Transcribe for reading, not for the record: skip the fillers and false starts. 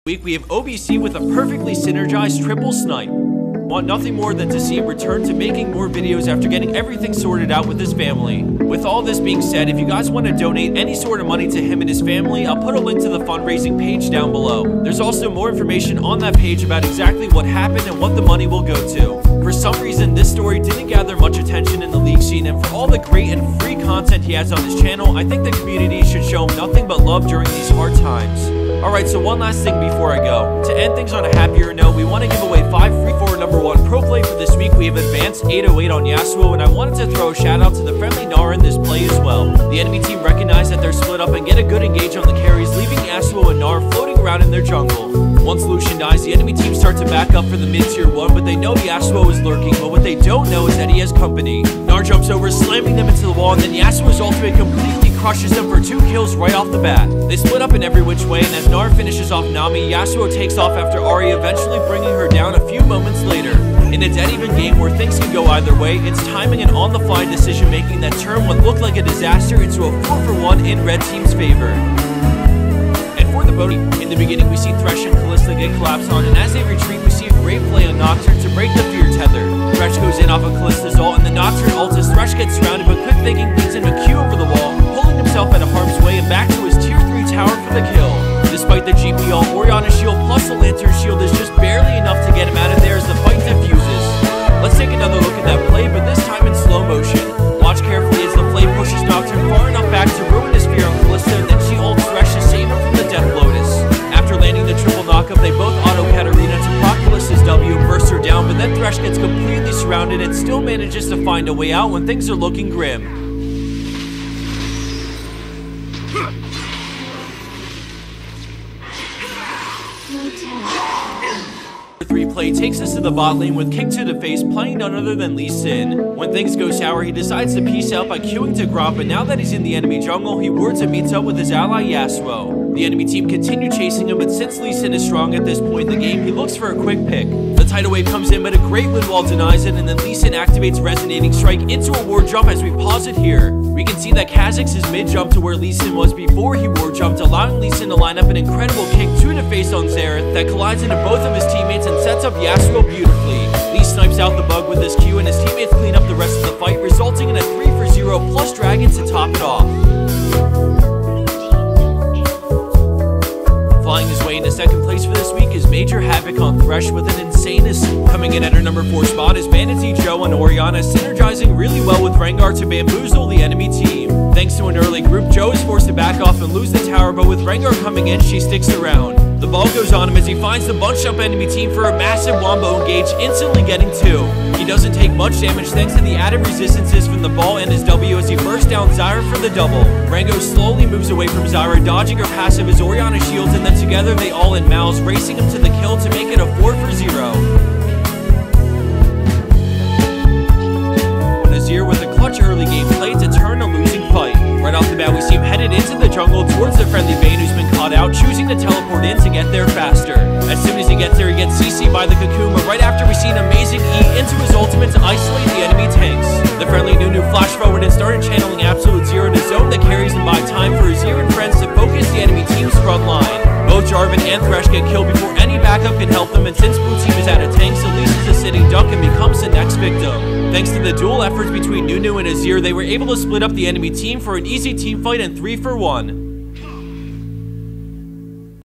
Week we have OBC with a perfectly synergized triple snipe. Want nothing more than to see him return to making more videos after getting everything sorted out with his family. With all this being said, if you guys want to donate any sort of money to him and his family, I'll put a link to the fundraising page down below. There's also more information on that page about exactly what happened and what the money will go to. For some reason, this story didn't gather much attention in the league scene, and for all the great and free content he has on his channel, I think the community should show him nothing but love during these hard times. Alright, so one last thing before I go. To end things on a happier note, we want to give away 5 free for number 1 pro play for this week. We have advanced 808 on Yasuo, and I wanted to throw a shout out to the friendly Nara in this play as well. The enemy team recognized that they're split up and get a good engage on the carries, leaving Yasuo and Nara floating around in their jungle. Once Lucian dies, the enemy team start to back up for the mid-tier 1, but they know Yasuo is lurking, but what they don't know is that he has company. Nara jumps over, slamming them into the wall, and then Yasuo's ultimate completely crushes them for 2 kills right off the bat. They split up in every which way, and as Nara finishes off Nami, Yasuo takes off after Ahri, eventually bringing her down a few moments later. In a dead-even game where things can go either way, it's timing and on-the-fly decision-making that turned what looked like a disaster into a 4-for-1 in red team's favor. For the bogey, in the beginning we see Thresh and Kalista get collapsed on, and as they retreat we see a great play on Nocturne to break the fear tether. Thresh goes in off of Kalista's ult, and the Nocturne ult as Thresh gets surrounded, but quick thinking leads him a Q over the wall, pulling himself out of harm's way and back to his tier 3 tower for the kill. Despite the GP ult, Orianna's shield plus the Lantern shield is just barely enough to get him out of there as the fight diffuses. Let's take another look at that play, but this time in slow motion. Watch carefully as the flame pushes Nocturne far enough back to ruin his fear on Kalista, and then she ults Thresh to save him from the Death Lotus. After landing the triple knockup, they both auto Katarina to proc Kalista's W and burst her down, but then Thresh gets completely surrounded and still manages to find a way out when things are looking grim. Play takes us to the bot lane with Kick to the face playing none other than Lee Sin. When things go sour, he decides to peace out by queuing to Gromp, but now that he's in the enemy jungle, he wards and meets up with his ally Yasuo. The enemy team continue chasing him, but since Lee Sin is strong at this point in the game, he looks for a quick pick. The tidal wave comes in, but a great wind wall denies it, and then Lee Sin activates Resonating Strike into a ward jump. As we pause it here, we can see that Kha'Zix is mid-jump to where Lee Sin was before he ward jumped, allowing Lee Sin to line up an incredible kick to the face on Xerath that collides into both of his teammates and sets up Yasuo beautifully. Lee snipes out the bug with his Q, and his teammates clean up the rest of the fight, resulting in a 3-for-0 plus Dragon to top it off. Flying his way into second place for this week is Major Havoc on Thresh with an insane assist. Coming in at her number 4 spot is Vanity Joe on Orianna, synergizing really well with Rengar to bamboozle the enemy team. Thanks to an early group, Joe is forced to back off and lose the tower, but with Rengar coming in, she sticks around. The ball goes on him as he finds the bunched up enemy team for a massive wombo engage, instantly getting 2. He doesn't take much damage thanks to the added resistances from the ball and his W as he bursts down Zyra for the double. Rango slowly moves away from Zyra, dodging her passive as Orianna shields, and then together they all in Mal's, racing him to the kill to make it a 4-for-0. Azir with a clutch early game play to turn a losing fight. Right off the bat we see him headed into the jungle towards the friendly Vayne who's been caught out, choosing to teleport in to get there faster. As soon as he gets there, he gets CC'd by the Cocoon, but right after we see an amazing E into his ultimate to isolate the enemy tanks. The friendly Nunu flashed forward and started channeling Absolute Zero to zone the carries and buy time for Azir and friends to focus the enemy team's front line. Both Jarvan and Thresh get killed before any backup can help them, and since Blue Team is out of tanks, Elise is a sitting duck and becomes the next victim. Thanks to the dual efforts between Nunu and Azir, they were able to split up the enemy team for an easy team fight and 3-for-1.